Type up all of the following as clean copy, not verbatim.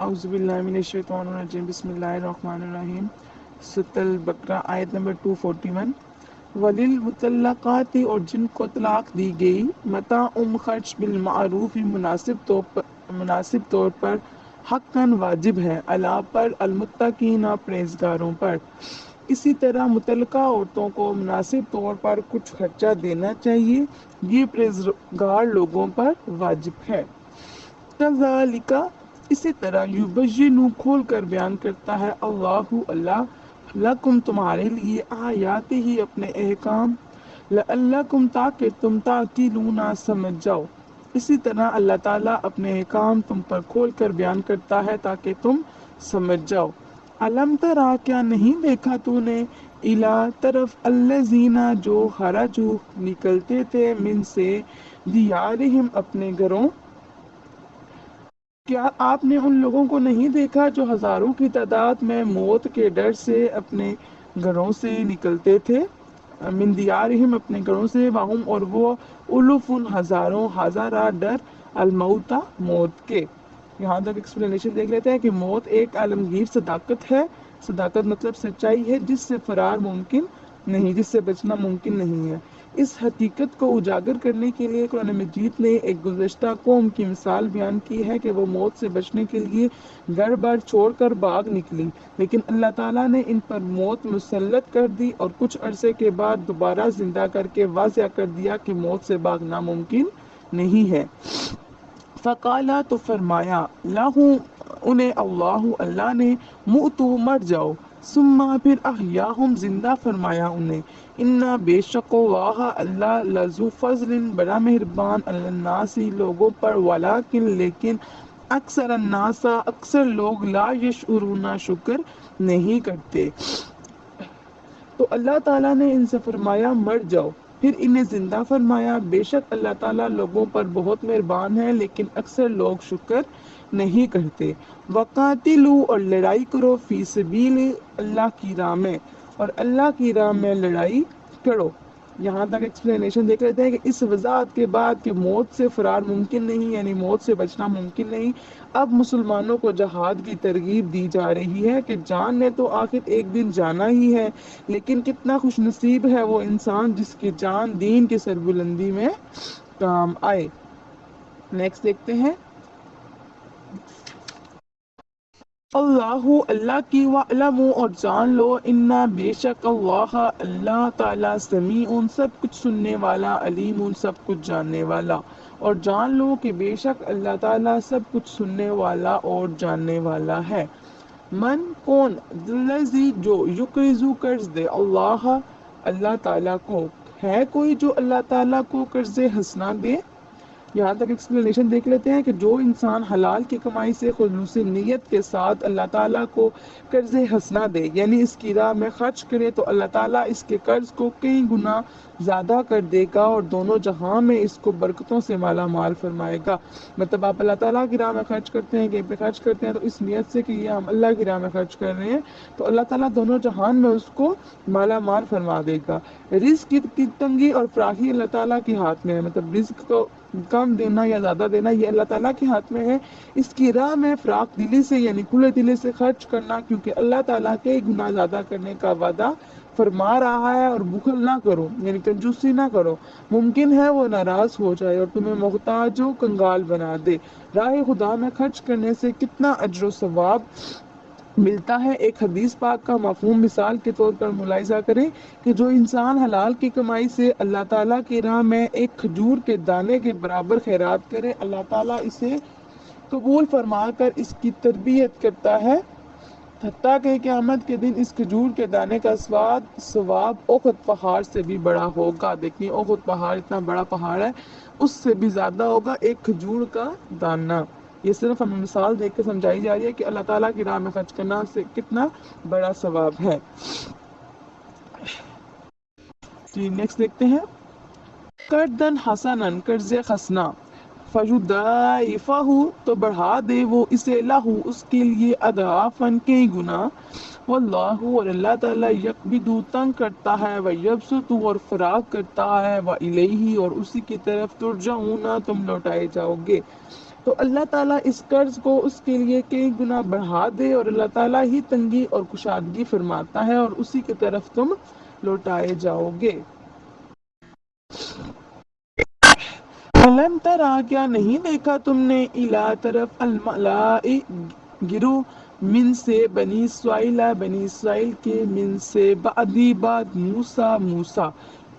اعوذ باللہ من الشیطان الرجیم بسم اللہ الرحمن الرحیم سورۃ البقرہ آیت نمبر 241 وللمطلقات اور جن کو طلاق دی گئی متاع خرچ بالمعروف مناسب طور پر حقاً واجب ہے علی پر المتقین پرہیزگاروں پر. اسی طرح متعلقہ عورتوں کو مناسب طور پر کچھ خرچہ دینا چاہیے، یہ پرہیزگار لوگوں پر واجب ہے. کذالک اسی طرح یبین کھول کر بیان کرتا ہے اللہ لکم تمہارے لیے آیات ہی اپنے احکام لعلکم تاکہ تم تعقلون سمجھ جاؤ. اسی طرح اللہ تعالیٰ اپنے احکام تم پر کھول کر بیان کرتا ہے تاکہ تم سمجھ جاؤ. علم ترا کیا نہیں دیکھا تو نے الا طرف الذین جو خرجوا نکلتے تھے من سے دیارہم اپنے گھروں. کیا آپ نے ان لوگوں کو نہیں دیکھا جو ہزاروں کی تعداد میں موت کے ڈر سے اپنے گھروں سے نکلتے تھے؟ من دیارہم اپنے گھروں سے وہم اور وہ الوف ہزاروں ہزارہ ڈر الموتا موت کے. یہاں تک ایکسپلینیشن دیکھ لیتے ہیں کہ موت ایک عالمگیر صداقت ہے. صداقت مطلب سچائی ہے جس سے فرار ممکن نہیں، جس سے بچنا ممکن نہیں ہے. اس حقیقت کو اجاگر کرنے کے لیے قرآن مجید نے ایک گزشتہ قوم کی مثال بیان کی ہے کہ وہ موت سے بچنے کے لیے گھر بار چھوڑ کر بھاگ نکلی، لیکن اللہ تعالیٰ نے ان پر موت مسلط کر دی اور کچھ عرصے کے بعد دوبارہ زندہ کر کے واضح کر دیا کہ موت سے بھاگنا ممکن نہیں ہے. فقالا تو فرمایا لہم انہیں اللہ نے موتوا مر جاؤ، ثم پھر احیاہم زندہ فرمایا انہیں. انا بے شک اللہ لذو فضل بڑا مہربان علی الناس لوگوں پر ولیکن لیکن اکثر الناس اکثر لوگ لا یشعرون شکر نہیں کرتے. تو اللہ تعالیٰ نے ان سے فرمایا مر جاؤ، پھر انہیں زندہ فرمایا. بے شک اللہ تعالیٰ لوگوں پر بہت مہربان ہے لیکن اکثر لوگ شکر نہیں کرتے. وقاتلوا اور لڑائی کرو فی سبیل اللہ کی راہ میں، اور اللہ کی راہ میں لڑائی کرو. یہاں تک ایکسپلینیشن دیکھ لیتے ہیں کہ اس وضاحت کے بعد کہ موت سے فرار ممکن نہیں، یعنی موت سے بچنا ممکن نہیں، اب مسلمانوں کو جہاد کی ترغیب دی جا رہی ہے کہ جان نے تو آخر ایک دن جانا ہی ہے، لیکن کتنا خوش نصیب ہے وہ انسان جس کی جان دین کی سربلندی میں کام آئے. نیکسٹ دیکھتے ہیں. اللہ کی وعلموا اور جان لو انا بے شک اللہ تعالیٰ سمیع سب کچھ سننے والا، علیم سب کچھ جاننے والا. اور جان لو کہ بے شک اللہ تعالیٰ سب کچھ سننے والا اور جاننے والا ہے. من کون الذی جو یقرض قرض دے اللہ تعالیٰ کو، ہے کوئی جو اللہ تعالیٰ کو قرض حسنہ دے. یہاں تک ایکسپلینیشن دیکھ لیتے ہیں کہ جو انسان حلال کی کمائی سے خلوص نیت کے ساتھ اللہ تعالیٰ کو قرض حسنہ دے، یعنی اس کی راہ میں خرچ کرے، تو اللہ تعالیٰ اس کے قرض کو کئی گنا زیادہ کر دے گا اور دونوں جہاں میں اس کو برکتوں سے مالا مال فرمائے گا. مطلب آپ اللہ تعالیٰ کی راہ میں خرچ کرتے ہیں، کہیں پہ خرچ کرتے ہیں تو اس نیت سے کہ یہ ہم اللہ کی راہ میں خرچ کر رہے ہیں، تو اللہ تعالیٰ دونوں جہان میں اس کو مالا مال فرما دے گا. رزق کی تنگی اور فراخی اللہ تعالیٰ کے ہاتھ میں ہے. مطلب رزق کو کم دینا یا زیادہ دینا یہ اللہ تعالیٰ کے ہاتھ میں ہے. اس کی راہ میں فراخ دلی سے یعنی کھلے دلی سے خرچ کرنا، کیونکہ اللہ تعالیٰ کے گناہ زیادہ کرنے کا وعدہ فرما رہا ہے. اور بخل نہ کرو یعنی کنجوسی نہ کرو، ممکن ہے وہ ناراض ہو جائے اور تمہیں محتاج و کنگال بنا دے. راہ خدا میں خرچ کرنے سے کتنا اجر و ثواب ملتا ہے. ایک حدیث پاک کا مفہوم مثال کے طور پر ملاحظہ کریں کہ جو انسان حلال کی کمائی سے اللہ تعالیٰ کی راہ میں ایک کھجور کے دانے کے برابر خیرات کرے، اللہ تعالیٰ اسے قبول فرما کر اس کی تربیت کرتا ہے، حتیٰ کہ قیامت کے دن اس کھجور کے دانے کا ثواب احد پہاڑ سے بھی بڑا ہوگا. دیکھیے احد پہاڑ اتنا بڑا پہاڑ ہے، اس سے بھی زیادہ ہوگا ایک کھجور کا دانہ. یہ صرف ہمیں مثال دیکھ کے سمجھائی جا رہی ہے کہ اللہ تعالیٰ کی راہ میں خرچ کرنا سے کتنا بڑا ثواب ہے. جی نیکسٹ دیکھتے ہیں. قرضاً حسناً قرض حسنہ فیضاعفہ تو بڑھا دے وہ اسے لہو اس کے لیے اضعافاً کئی گنا. واللہ اور اللہ تعالیٰ یقبض تنگ کرتا ہے، ویبسط اور فراغ کرتا ہے، والیہ اور اسی کی طرف ترجعون تم لوٹائے جاؤ گے. تو اللہ تعالیٰ اس قرض کو اس کے لیے کئی گنا بڑھا دے، اور اللہ تعالیٰ ہی تنگی اور کشادگی فرماتا ہے اور اسی کی طرف تم لوٹائے جاؤ گے۔ علم ترا کیا نہیں دیکھا تم نے، الا طرف الملائی گروہ من سے بنی اسرائیل، بنی اسرائیل کے، من سے بعدی بعد موسیٰ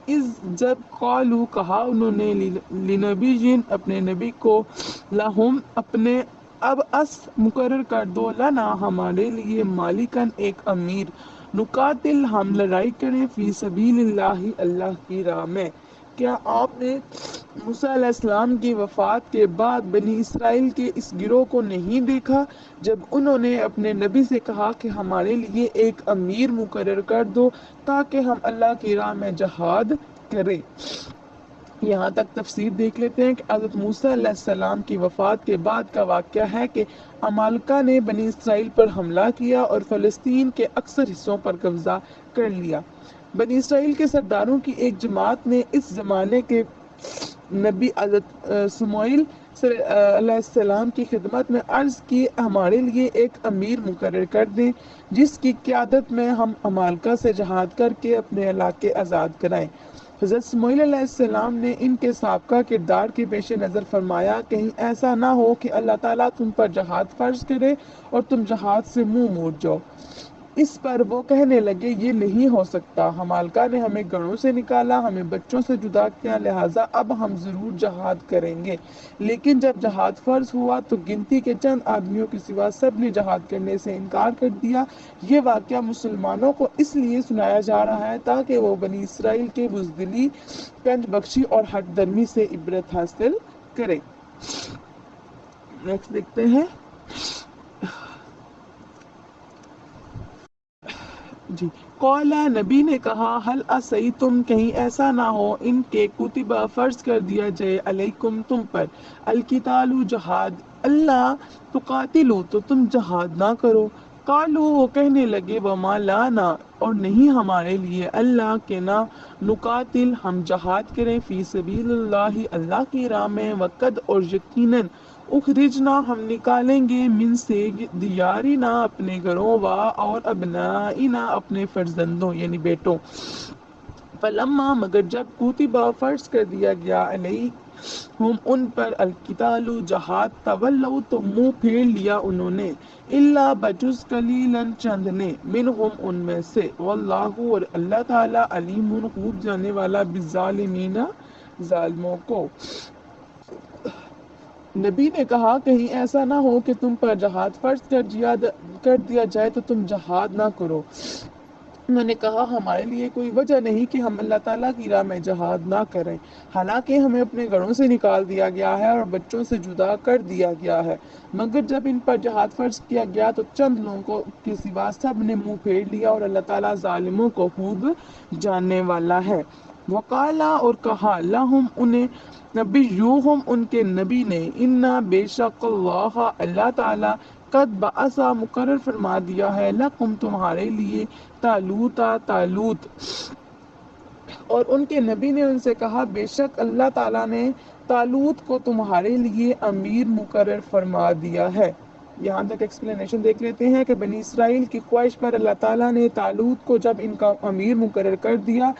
اس جب قالو کہا انہوں نے لنبی جن اپنے نبی کو، لہم اپنے، اب اس مقرر کر دو، لنا ہمارے لیے، مالکن ایک امیر، نقاتل ہم لڑائی کریں، فی سبیل اللہ اللہ کی راہ میں۔ کیا آپ نے موسیٰ علیہ السلام کی وفات کے بعد بنی اسرائیل کے اس گروہ کو نہیں دیکھا جب انہوں نے اپنے نبی سے کہا کہ ہمارے لیے ایک امیر مقرر کر دو تاکہ ہم اللہ کی راہ میں جہاد کریں۔ یہاں تک تفسیر دیکھ لیتے ہیں کہ حضرت موسیٰ علیہ السلام کی وفات کے بعد کا واقعہ ہے کہ عمالقہ نے بنی اسرائیل پر حملہ کیا اور فلسطین کے اکثر حصوں پر قبضہ کر لیا۔ بنی اسرائیل کے سرداروں کی ایک جماعت نے اس زمانے کے نبی حضرت سموئیل علیہ السلام کی خدمت میں عرض کی، ہمارے لیے ایک امیر مقرر کر دیں جس کی قیادت میں ہم عمالقہ سے جہاد کر کے اپنے علاقے آزاد کرائیں۔ حضرت سموئیل علیہ السلام نے ان کے سابقہ کردار کے پیش نظر فرمایا، کہیں ایسا نہ ہو کہ اللہ تعالیٰ تم پر جہاد فرض کرے اور تم جہاد سے منہ موڑ جاؤ۔ اس پر وہ کہنے لگے، یہ نہیں ہو سکتا، عمالقہ نے ہمیں گھروں سے نکالا، ہمیں بچوں سے جدا کیا، لہٰذا اب ہم ضرور جہاد کریں گے۔ لیکن جب جہاد فرض ہوا تو گنتی کے چند آدمیوں کے سوا سب نے جہاد کرنے سے انکار کر دیا۔ یہ واقعہ مسلمانوں کو اس لیے سنایا جا رہا ہے تاکہ وہ بنی اسرائیل کے بزدلی، کنج بخشی اور ہٹ درمی سے عبرت حاصل کریں۔ نیکسٹ دیکھتے ہیں۔ جی، قولا نبی نے کہا، حل عصیتم کہیں ایسا نہ ہو ان کے کتبہ فرض کر دیا جائے، علیکم تم پر، القتال جہاد، اللہ تقاتلو تو تم جہاد نہ کرو۔ قالو وہ کہنے لگے، وما لانا اور نہیں ہمارے لیے، اللہ کے نہ، نقاتل ہم جہاد کریں، فی سبیل اللہ اللہ کی راہ میں، وقد اور یقیناً، اخرجنا ہم نکالیں گے، من سے دیارنا اپنے گھروں، اور ابنائنا اپنے فرزندوں یعنی بیٹوں، فلما مگر جب کتبہ فرض کر دیا گیا، علیہم ان پر، القتال جہاد، تولوا تو منہ پھیر لیا انہوں نے، الا بجز قلیلاً چند نے، منہم ان میں سے، واللہ اور اللہ تعالی، علیم خوب جانے والا، بالظالمین ظالموں کو۔ نبی نے کہا کہیں ایسا نہ ہو کہ تم پر جہاد فرض کر دیا جائے تو تم جہاد نہ کرو۔ انہوں نے کہا ہمارے لیے کوئی وجہ نہیں کہ ہم اللہ تعالیٰ کی راہ میں جہاد نہ کریں، حالانکہ ہمیں اپنے گھروں سے نکال دیا گیا ہے اور بچوں سے جدا کر دیا گیا ہے، مگر جب ان پر جہاد فرض کیا گیا تو چند لوگوں کے سوا سب نے منہ پھیر لیا، اور اللہ تعالیٰ ظالموں کو خوب جاننے والا ہے۔ وقالا اور کہا، لہم انہیں، نبیہم ان کے نبی نے، انا بے شک اللہ اللہ تعالیٰ، قد بعثا مقرر فرما دیا ہے، لکم تمہارے لیے، طالوت، اور ان کے نبی نے ان سے کہا بے شک اللہ تعالیٰ نے طالوت کو تمہارے لیے امیر مقرر فرما دیا ہے۔ یہاں تک ایکسپلینیشن دیکھ لیتے ہیں کہ بنی اسرائیل کی خواہش پر اللہ تعالیٰ نے طالوت کو جب ان کا امیر مقرر کر دیا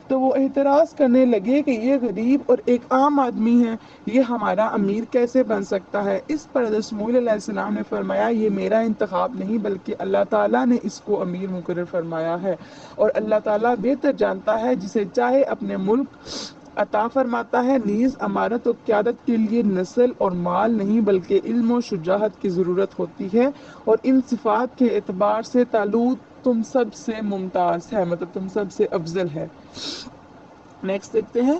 تو وہ اعتراض کرنے لگے کہ یہ غریب اور ایک عام آدمی ہے، یہ ہمارا امیر کیسے بن سکتا ہے۔ اس پر حضرت سموئیل علیہ السلام نے فرمایا، یہ میرا انتخاب نہیں بلکہ اللہ تعالیٰ نے اس کو امیر مقرر فرمایا ہے، اور اللہ تعالیٰ بہتر جانتا ہے جسے چاہے اپنے ملک عطا فرماتا ہے، نیز امارت و قیادت کے لیے نسل اور مال نہیں بلکہ علم و شجاعت کی ضرورت ہوتی ہے، اور ان صفات کے اعتبار سے طالوت تم سب سے ممتاز ہے، مطلب تم سب سے افضل ہے۔ نیکسٹ دیکھتے ہیں۔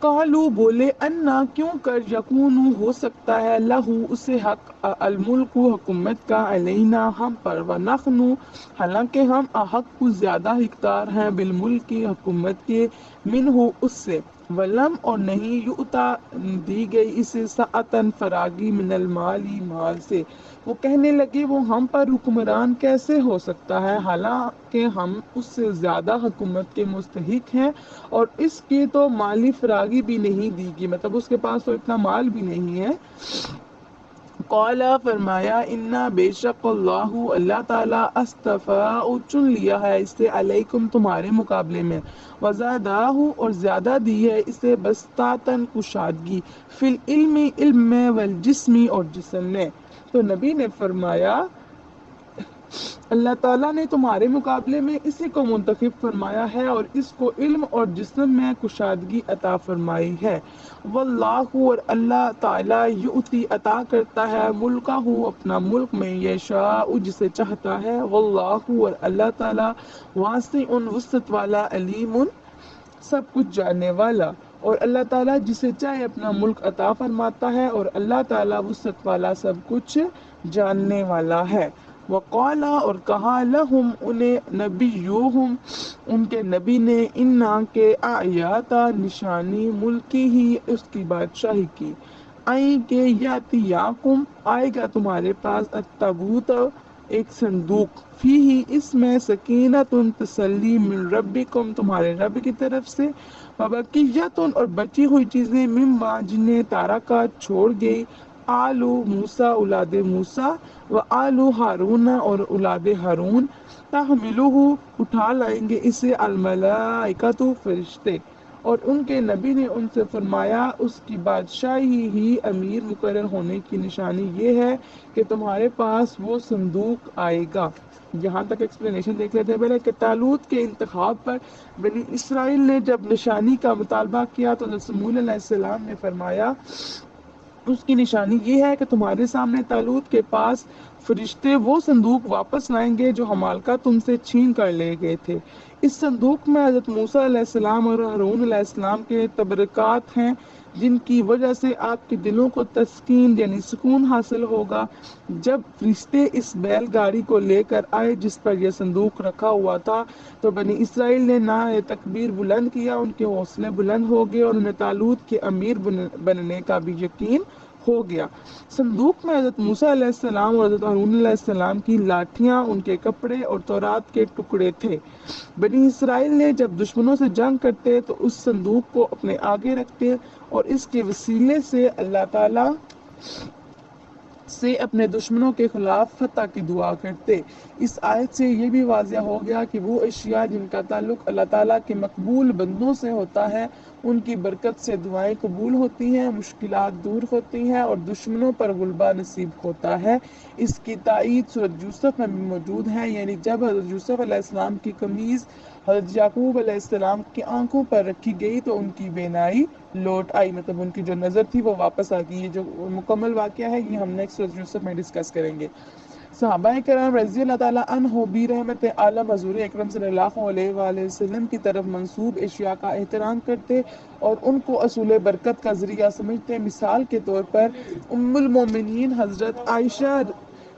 قالو بولے، انا کیوں کر، یکون ہو سکتا ہے، لہو اسے حق، الملک حکومت کا، علینا ہم پر، ونحن حالانکہ ہم احق زیادہ حقدار ہیں، بالملک حکومت کے، منہ اس سے، ولم اور نہیں یؤتا دی گئی اسے سعتن فراگی من المالی مال سے۔ وہ کہنے لگے وہ ہم پر حکمران کیسے ہو سکتا ہے حالانکہ ہم اس سے زیادہ حکومت کے مستحق ہیں، اور اس کی تو مالی فراگی بھی نہیں دی گی، مطلب اس کے پاس تو اتنا مال بھی نہیں ہے۔ قال فرمایا انا بے شک اللہ اللہ تعالیٰ استفاء چن لیا ہے اسے علیکم تمہارے مقابلے میں، وزادہ اور زیادہ دی ہے اسے بسطاتن کشادگی، فی العلم علم میں، والجسمی اور جسم میں۔ تو نبی نے فرمایا اللہ تعالیٰ نے تمہارے مقابلے میں اسی کو منتخب فرمایا ہے اور اس کو علم اور جسم میں کشادگی عطا فرمائی ہے۔ واللہ اور اللہ تعالیٰ یؤتی عطا کرتا ہے ملکہ اپنا ملک میں یشاء جسے چاہتا ہے، واللہ اور اللہ تعالیٰ واسع وسعت والا علیم سب کچھ جاننے والا، اور اللہ تعالیٰ جسے چاہے اپنا ملک عطا فرماتا ہے اور اللہ تعالیٰ وسعت والا سب کچھ جاننے والا ہے۔ وقالا اور کہا لہم انہیں نبیہم ان کے نبی نے انا کے آیاتا نشانی ملکی ہی اس کی بادشاہی کی، آئیں کہ یاتی یاکم آئے گا تمہارے پاس التابوت ایک صندوق، فی ہی اس میں سکینت تسلی من ربکم تمہارے رب کی طرف سے، وبقیتن اور بچی ہوئی چیزیں مما جنہیں تارکا چھوڑ گئی آلو موسیٰ اولاد موسیٰ و آلو ہارون اور اولاد ہارون، تحملہ اٹھا لائیں گے اسے الملائکۃ فرشتے، اور ان کے نبی نے ان سے فرمایا اس کی بادشاہی ہی امیر مقرر ہونے کی نشانی یہ ہے کہ تمہارے پاس وہ صندوق آئے گا۔ یہاں تک ایکسپلینیشن دیکھ لیتے ہیں پہلے کہ طالوت کے انتخاب پر بنی اسرائیل نے جب نشانی کا مطالبہ کیا تو سموئیل علیہ السلام نے فرمایا اس کی نشانی یہ ہے کہ تمہارے سامنے طالوت کے پاس فرشتے وہ صندوق واپس لائیں گے جو ہمالکا تم سے چھین کر لے گئے تھے۔ اس صندوق میں حضرت موسیٰ علیہ السلام اور ہارون علیہ السلام کے تبرکات ہیں جن کی وجہ سے آپ کے دلوں کو تسکین یعنی سکون حاصل ہوگا۔ جب فرشتے اس بیل گاڑی کو لے کر آئے جس پر یہ صندوق رکھا ہوا تھا تو بنی اسرائیل نے نعرہ تکبیر بلند کیا، ان کے حوصلے بلند ہو گئے اور انہیں طالوت کے امیر بننے کا بھی یقین ہو گیا۔ صندوق میں حضرت موسیٰ علیہ السلام اور حضرت ہارون علیہ السلام کی لاٹھیاں، ان کے کپڑے اور تورات کے ٹکڑے تھے۔ بنی اسرائیل نے جب دشمنوں سے جنگ کرتے تو اس صندوق کو اپنے آگے رکھتے اور اس کے وسیلے سے اللہ تعالیٰ سے اپنے دشمنوں کے خلاف فتح کی دعا کرتے۔ اس آیت سے یہ بھی واضح ہو گیا کہ وہ اشیاء جن کا تعلق اللہ تعالیٰ کے مقبول بندوں سے ہوتا ہے ان کی برکت سے دعائیں قبول ہوتی ہیں، مشکلات دور ہوتی ہیں اور دشمنوں پر غلبہ نصیب ہوتا ہے۔ اس کی تائید سورۃ یوسف میں بھی موجود ہے، یعنی جب حضرت یوسف علیہ السلام کی قمیض حضرت یعقوب علیہ السلام کی آنکھوں پر رکھی گئی تو ان کی بینائی لوٹ آئی، مطلب ان کی جو نظر تھی وہ واپس آ گئی۔ یہ جو مکمل واقعہ ہے یہ ہم نیکسٹ سورۃ یوسف میں ڈسکس کریں گے۔ صحابہ کرام رضی اللہ تعالیٰ عنہ بھی رحمت عالم حضور اکرم صلی اللہ علیہ وآلہ وسلم کی طرف منسوب اشیاء کا احترام کرتے اور ان کو اصول برکت کا ذریعہ سمجھتے۔ مثال کے طور پر ام المومنین حضرت عائشہ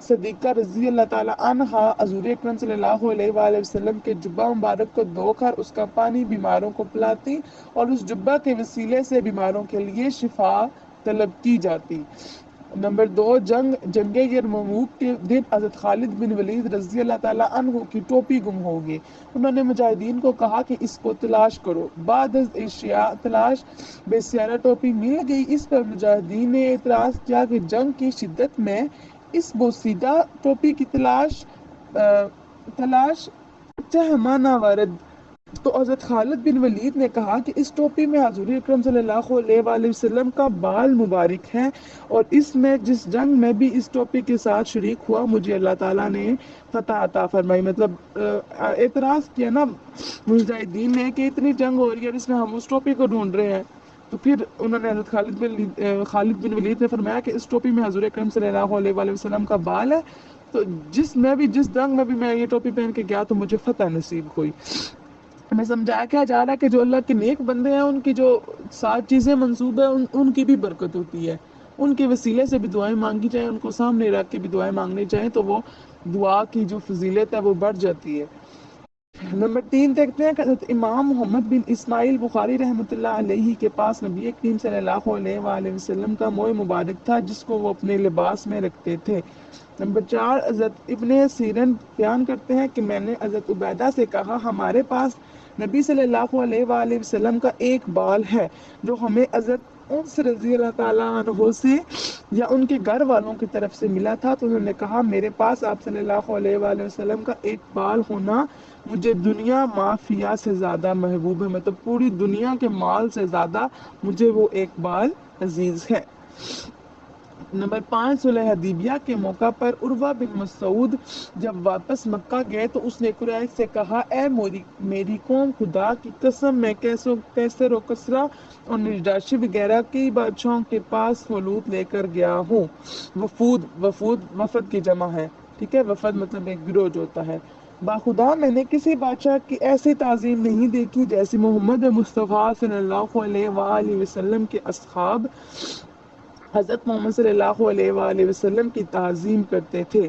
صدیقہ رضی اللہ تعالیٰ عنہ حضور اکرم صلی اللہ علیہ وآلہ وسلم کے جبہ مبارک کو دھو کر اس کا پانی بیماروں کو پلاتی اور اس جبہ کے وسیلے سے بیماروں کے لیے شفا طلب کی جاتی۔ نمبر 2، جنگ یرموک کے دن حضرت خالد بن ولید رضی اللہ تعالیٰ عنہ کی ٹوپی گم ہو گئی۔ انہوں نے مجاہدین کو کہا کہ اس کو تلاش کرو، بعد از اشیاء تلاش بے سیارہ ٹوپی مل گئی۔ اس پر مجاہدین نے اعتراض کیا کہ جنگ کی شدت میں اس بوسیدہ ٹوپی کی تلاش چہمانہ ورد۔ تو حضرت خالد بن ولید نے کہا کہ اس ٹوپی میں حضور اکرم صلی اللہ علیہ وآلہ وسلم کا بال مبارک ہے اور اس میں جس جنگ میں بھی اس ٹوپی کے ساتھ شریک ہوا مجھے اللہ تعالیٰ نے فتح عطا فرمائی۔ مطلب اعتراض کیا نا مجاہدین نے کہ اتنی جنگ ہو رہی ہے اور اس میں ہم اس ٹوپی کو ڈھونڈ رہے ہیں، تو پھر انہوں نے حضرت خالد بن ولید نے فرمایا کہ اس ٹوپی میں حضور اکرم صلی اللہ علیہ وآلہ وسلم کا بال ہے، تو جس جنگ میں بھی میں یہ ٹوپی پہن کے گیا تو مجھے فتح نصیب ہوئی۔ ہمیں سمجھایا کیا جا رہا ہے کہ جو اللہ کے نیک بندے ہیں ان کی جو 7 چیزیں منسوب ہیں ان کی بھی برکت ہوتی ہے، ان کے وسیلے سے بھی دعائیں مانگی جائیں، ان کو سامنے رکھ کے بھی دعائیں مانگنی چاہیں تو وہ دعا کی جو فضیلت ہے وہ بڑھ جاتی ہے۔ نمبر 3 دیکھتے ہیں کہ حضرت امام محمد بن اسماعیل بخاری رحمۃ اللہ علیہ کے پاس نبی کریم صلی اللہ علیہ وآلہ وسلم کا موئے مبارک تھا جس کو وہ اپنے لباس میں رکھتے تھے۔ نمبر 4 حضرت ابن سیرین بیان کرتے ہیں کہ میں نے حضرت عبیدہ سے کہا ہمارے پاس نبی صلی اللہ علیہ وآلہ وسلم کا ایک بال ہے جو ہمیں حضرت انس رضی اللہ تعالیٰ عنہ سے یا ان کے گھر والوں کی طرف سے ملا تھا، تو انہوں نے کہا میرے پاس آپ صلی اللہ علیہ وآلہ وسلم کا ایک بال ہونا مجھے دنیا مافیا سے زیادہ محبوب ہے، مطلب پوری دنیا کے مال سے زیادہ مجھے وہ ایک بال عزیز ہے۔ نمبر 5 صلح حدیبیہ کے موقع پر عروہ بن مسعود جب واپس مکہ گئے تو اس نے قریش سے کہا اے میری قوم، خدا کی قسم میں کیسر و کسرا اور نجاشی وغیرہ کئی بادشاہوں کے پاس فلوت لے کر گیا ہوں۔ وفد کی جمع ہے، ٹھیک ہے، وفد مطلب ایک گروہ جو ہوتا ہے۔ باخدا میں نے کسی بادشاہ کی ایسی تعظیم نہیں دیکھی جیسی محمد مصطفیٰ صلی اللہ علیہ وآلہ وسلم کے اصحاب حضرت محمد صلی اللہ علیہ وآلہ وسلم کی تعظیم کرتے تھے۔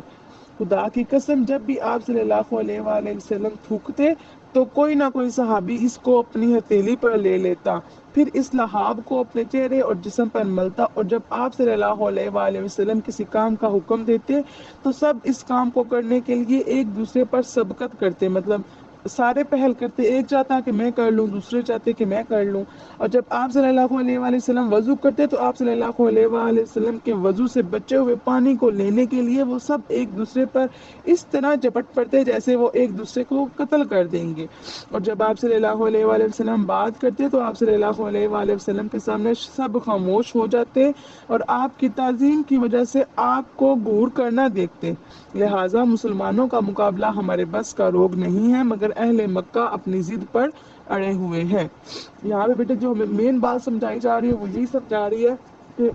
خدا کی قسم جب بھی آپ صلی اللہ علیہ وآلہ وسلم تھوکتے تو کوئی نہ کوئی صحابی اس کو اپنی ہتھیلی پر لے لیتا، پھر اس لحاب کو اپنے چہرے اور جسم پر ملتا، اور جب آپ صلی اللہ علیہ وآلہ وسلم کسی کام کا حکم دیتے تو سب اس کام کو کرنے کے لیے ایک دوسرے پر سبقت کرتے، مطلب سارے پہل کرتے، ایک چاہتا کہ میں کر لوں، دوسرے چاہتے کہ میں کر لوں۔ اور جب آپ صلی اللہ علیہ وآلہ وسلم وضو کرتے تو آپ صلی اللہ علیہ وآلہ وسلم کے وضو سے بچے ہوئے پانی کو لینے کے لیے وہ سب ایک دوسرے پر اس طرح جپٹ پڑتے جیسے وہ ایک دوسرے کو قتل کر دیں گے۔ اور جب آپ صلی اللہ علیہ وآلہ وسلم بات کرتے تو آپ صلی اللہ علیہ وآلہ وسلم کے سامنے سب خاموش ہو جاتے اور آپ کی تعظیم کی وجہ سے آپ کو گور کرنا دیکھتے۔ لہٰذا مسلمانوں کا مقابلہ ہمارے بس کا روگ نہیں ہے، مگر اہل مکہ اپنی ضد پر اڑے ہوئے ہیں۔ یہاں پہ بیٹے جو ہمیں مین بات سمجھائی جا رہی ہے وہ یہی سمجھا رہی ہے کہ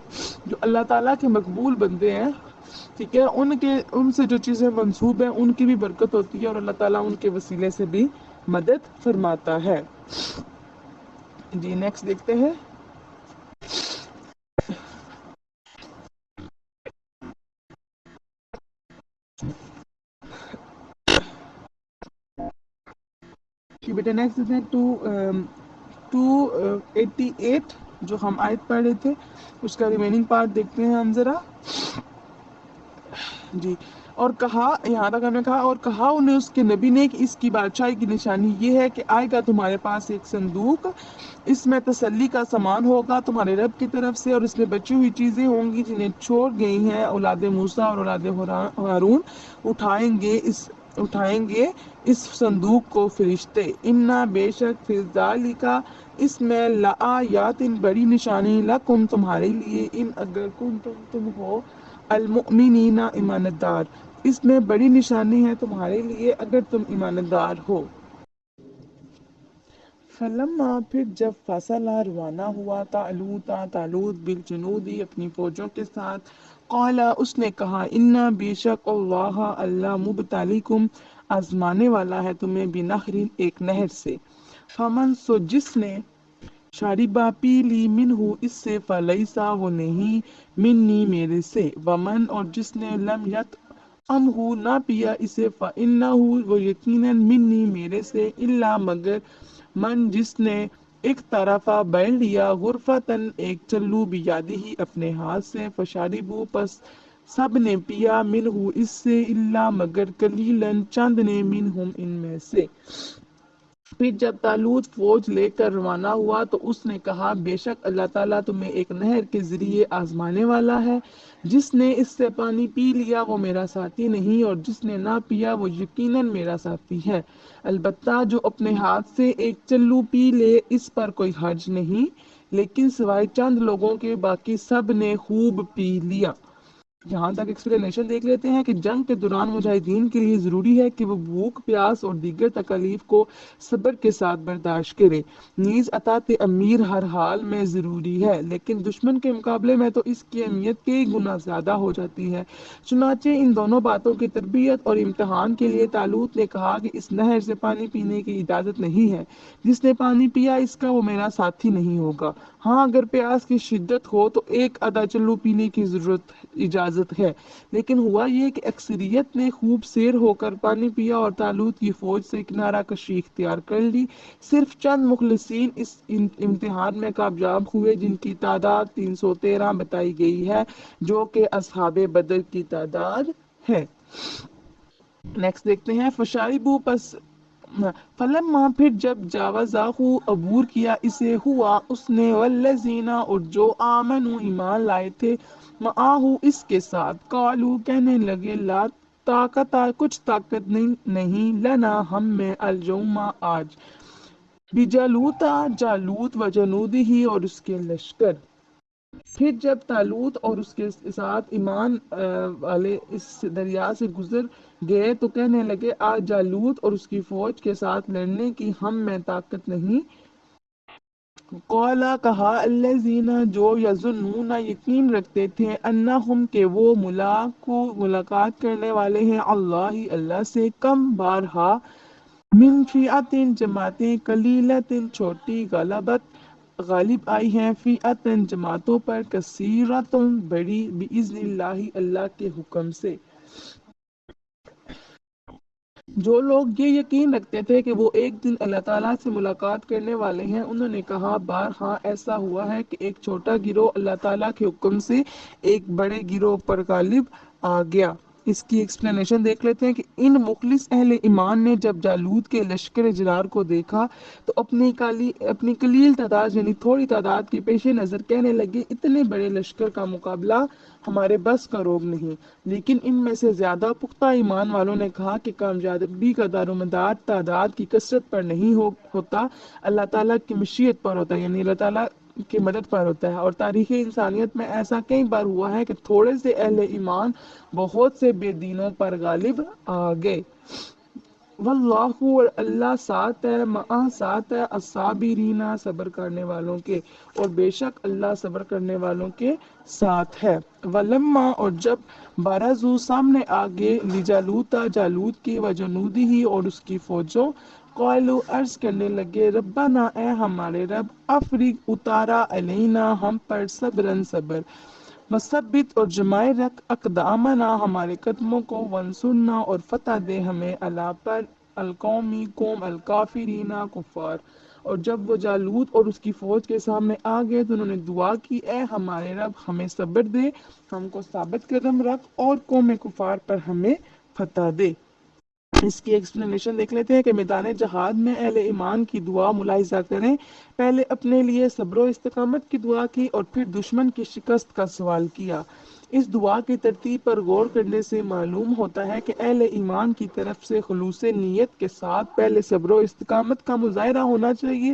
جو اللہ تعالیٰ کے مقبول بندے ہیں، ٹھیک ہے، ان سے جو چیزیں منسوب ہیں ان کی بھی برکت ہوتی ہے اور اللہ تعالیٰ ان کے وسیلے سے بھی مدد فرماتا ہے۔ جی نیکسٹ دیکھتے ہیں۔ بیٹا نیکسٹ دیکھتے ہیں 288 جو ہم آیت پڑھ رہے تھے اس کا ریمیننگ پارٹ دیکھتے ہیں ہم ذرا۔ جی اور کہا، یہاں تک ہم نے کہا، اور کہا انہیں اس کے نبی نے کہ اس کی بادشاہی کی نشانی یہ ہے کہ آئے گا تمہارے پاس ایک صندوق، اس میں تسلی کا سامان ہوگا تمہارے رب کی طرف سے، اور اس میں بچی ہوئی چیزیں ہوں گی جنہیں چھوڑ گئی ہیں اولاد موسیٰ اور اولاد ہارون، اٹھائیں گے اس صندوق کو فرشتے۔ انا بے شک فی ذالک، اس میں لآیات بڑی نشانی، لکم تمہارے لیے، ان اگر تم ہو المؤمنین ایماندار، اس میں بڑی نشانی ہے تمہارے لیے اگر تم ایماندار ہو۔ فلما پھر جب فصلہ روانہ ہوا طالوت بالجنودی اپنی فوجوں کے ساتھ، قال اس نے کہا انا بے شک اللہ مبتلیکم آزمانے والا ہے تمہیں بنہر ایک نہر سے، فمن سو جس نے شاربہ پی لی منہ اس سے، فلیسا وہ نہیں، منی میرے سے، ومن اور جس نے لم یت امہ نہ پیا اسے، فإنہ وہ یقیناً منی میرے سے، الا مگر من جس نے ایک طرفہ بیل لیا، غرفتن ایک چلو، بیادی اپنے ہاتھ سے، فشاربو پس سب نے پیا، منہ اس سے، الا مگر قلیلاً چند نے، منہم ان میں سے۔ پھر جب طالوت فوج لے کر روانہ ہوا تو اس نے کہا بے شک اللہ تعالیٰ تمہیں ایک نہر کے ذریعے آزمانے والا ہے، جس نے اس سے پانی پی لیا وہ میرا ساتھی نہیں، اور جس نے نہ پیا وہ یقیناً میرا ساتھی ہے، البتہ جو اپنے ہاتھ سے ایک چلو پی لے اس پر کوئی حرج نہیں، لیکن سوائے چند لوگوں کے باقی سب نے خوب پی لیا۔ یہاں تک ایکسپلینیشن دیکھ لیتے ہیں کہ جنگ کے دوران مجاہدین کے لیے ضروری ہے کہ وہ بھوک، پیاس اور دیگر تکالیف کو صبر کے ساتھ برداشت کرے، نیز اطاعت امیر ہر حال میں ضروری ہے، لیکن دشمن کے مقابلے میں تو اس کی اہمیت کئی گنا زیادہ ہو جاتی ہے۔ چنانچہ ان دونوں باتوں کی تربیت اور امتحان کے لیے طالوت نے کہا کہ اس نہر سے پانی پینے کی اجازت نہیں ہے، جس نے پانی پیا اس کا وہ میرا ساتھی نہیں ہوگا، ہاں اگر پیاس کی شدت ہو تو ایک آدھا چلو پینے کی ضرورت اجازت ہے، لیکن ہوا یہ کہ اکثریت نے خوب سیر ہو کر پانی پیا اور طالوت کی فوج سے کنارہ کشی اختیار کر لی۔ صرف چند مخلصین اس امتحان میں کامیاب ہوئے جن کی تعداد 313 بتائی گئی ہے، جو کہ اصحاب بدر کی تعداد ہے۔ نیکسٹ دیکھتے ہیں فشاربو پس فلما پھر جب جاوزاہو عبور کیا اسے ہوا اس نے والذین اور جو آمنو ایمان لائے تھے معاہو اس کے ساتھ قالو کہنے لگے لا طاقت کچھ طاقت نہیں لنا ہم میں الجوم آج بجالوتا جالوت و جنودی اور اس کے لشکر۔ پھر جب طالوت اور اس کے ساتھ ایمان والے اس دریا سے گزر گئے تو کہنے لگے آج جالوت اور اس کی فوج کے ساتھ لڑنے کی ہم میں طاقت نہیں۔ قالا کہا الذین جو یظنون یقین رکھتے تھے انہم کہ وہ ملاقات کرنے والے ہیں اللہ سے کم بارہا من فئتن جماعتیں قلیلتن چھوٹی غالب آئی ہیں فئتن جماعتوں پر کثیرتن بڑی باذن اللہ کے حکم سے۔ جو لوگ یہ یقین رکھتے تھے کہ وہ ایک دن اللہ تعالیٰ سے ملاقات کرنے والے ہیں انہوں نے کہا بارہا ایسا ہوا ہے کہ ایک چھوٹا گروہ اللہ تعالیٰ کے حکم سے ایک بڑے گروہ پر غالب آ گیا۔ اس کی ایکسپلینیشن دیکھ لیتے ہیں کہ ان مخلص اہل ایمان نے جب جالوت کے لشکر جرار کو دیکھا تو اپنی قلیل تعداد یعنی تھوڑی تعداد کے پیش نظر کہنے لگے اتنے بڑے لشکر کا مقابلہ ہمارے بس کا روگ نہیں، لیکن ان میں سے زیادہ پختہ ایمان والوں نے کہا کہ کامیابی کا دارومدار تعداد کی کثرت پر نہیں ہوتا، اللہ تعالیٰ کی مشیت پر ہوتا ہے، یعنی اللہ تعالیٰ کی مدد پر ہوتا ہے۔ اور تاریخ انسانیت میں ایسا کئی بار ہوا ہے کہ تھوڑے سے اہل ایمان بہت سے بے دینوں پر غالب آ گئے۔ واللہ اور اللہ ساتھ ہے الصابرین صبر کرنے والوں کے، اور بے شک اللہ صبر کرنے والوں کے ساتھ ہے۔ ولما اور جب بارزو سامنے آگے لجالوتا جالوت کی وجنودی اور اس کی فوجوں قالو عرض کرنے لگے ربنا اے ہمارے رب افریق اتارا علینا ہم پر صبرن صبر مثبت اور جمائے رکھ اقدامنا ہمارے قدموں کو ونصرنا اور فتح دے ہمیں علا پر القومی قوم الکافرین کفار۔ اور جب وہ جالوت اور اس کی فوج کے سامنے آ گئے تو انہوں نے دعا کی اے ہمارے رب ہمیں صبر دے، ہم کو ثابت قدم رکھ اور قوم کفار پر ہمیں فتح دے۔ اس کی ایکسپلینیشن دیکھ لیتے ہیں کہ میدان جہاد میں اہل ایمان کی دعا ملاحظہ کریں، پہلے اپنے لیے صبر و استقامت کی دعا کی اور پھر دشمن کی شکست کا سوال کیا۔ اس دعا کی ترتیب پر غور کرنے سے معلوم ہوتا ہے کہ اہل ایمان کی طرف سے خلوص نیت کے ساتھ پہلے صبر و استقامت کا مظاہرہ ہونا چاہیے،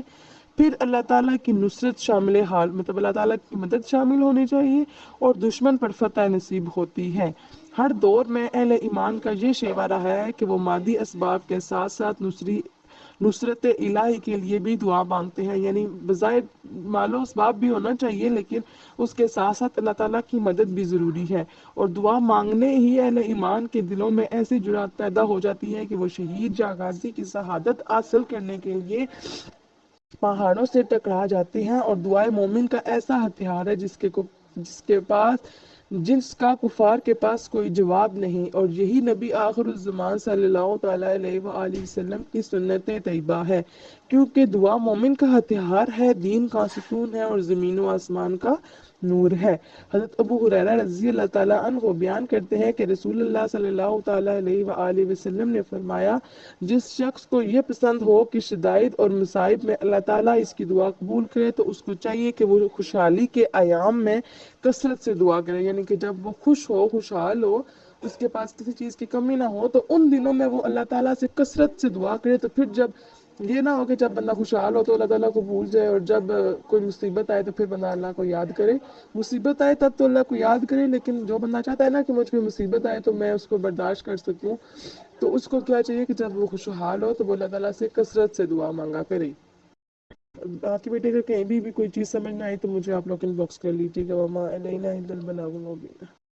پھر اللہ تعالیٰ کی نصرت شامل حال مطلب اللہ تعالیٰ کی مدد شامل ہونی چاہیے اور دشمن پر فتح نصیب ہوتی ہے۔ ہر دور میں اہل ایمان کا یہ شیوہ رہا ہے کہ وہ مادی اسباب کے ساتھ ساتھ نصرت الہی کے لیے بھی دعا مانگتے ہیں، یعنی بظاہر مال و اسباب بھی ہونا چاہیے لیکن اس کے ساتھ ساتھ اللہ تعالیٰ کی مدد بھی ضروری ہے، اور دعا مانگنے ہی اہل ایمان کے دلوں میں ایسی جرات پیدا ہو جاتی ہے کہ وہ شہید یا غازی کی شہادت حاصل کرنے کے لیے پہاڑوں سے ٹکرا جاتے ہیں۔ اور دعائے مومن کا ایسا ہتھیار ہے جس کا کفار کے پاس کوئی جواب نہیں، اور یہی نبی آخر الزمان صلی اللہ تعالیٰ علیہ وآلہ وسلم کی سنت طیبہ ہے، کیونکہ دعا مومن کا ہتھیار ہے، دین کا ستون ہے اور زمین و آسمان کا نور ہے۔ حضرت ابو ہریرہ رضی اللہ تعالیٰ عنہ بیان کرتے ہیں کہ رسول اللہ صلی اللہ تعالیٰ علیہ وآلہ وسلم نے فرمایا جس شخص کو یہ پسند ہو کہ شدائد اور مصائب میں اللہ تعالیٰ اس کی دعا قبول کرے تو اس کو چاہیے کہ وہ خوشحالی کے ایام میں کثرت سے دعا کرے، یعنی کہ جب وہ خوش ہو خوشحال ہو اس کے پاس کسی چیز کی کمی نہ ہو تو ان دنوں میں وہ اللہ تعالیٰ سے کثرت سے دعا کرے۔ تو پھر جب یہ نہ ہو کہ جب بندہ خوشحال ہو تو اللہ تعالیٰ کو بھول جائے، اور جب کوئی مصیبت آئے تو پھر بندہ اللہ کو یاد کرے۔ مصیبت آئے تب تو اللہ کو یاد کرے، لیکن جو بندہ چاہتا ہے نا کہ مجھ پہ مصیبت آئے تو میں اس کو برداشت کر سکوں، تو اس کو کیا چاہیے کہ جب وہ خوشحال ہو تو وہ اللہ تعالیٰ سے کثرت سے دعا مانگا کرے۔ باقی بیٹے اگر کہیں بھی کوئی چیز سمجھ نہ آئی تو مجھے آپ لوگ ان باکس کر لیجیے گا۔ وما علینا الا البلاغ المبین۔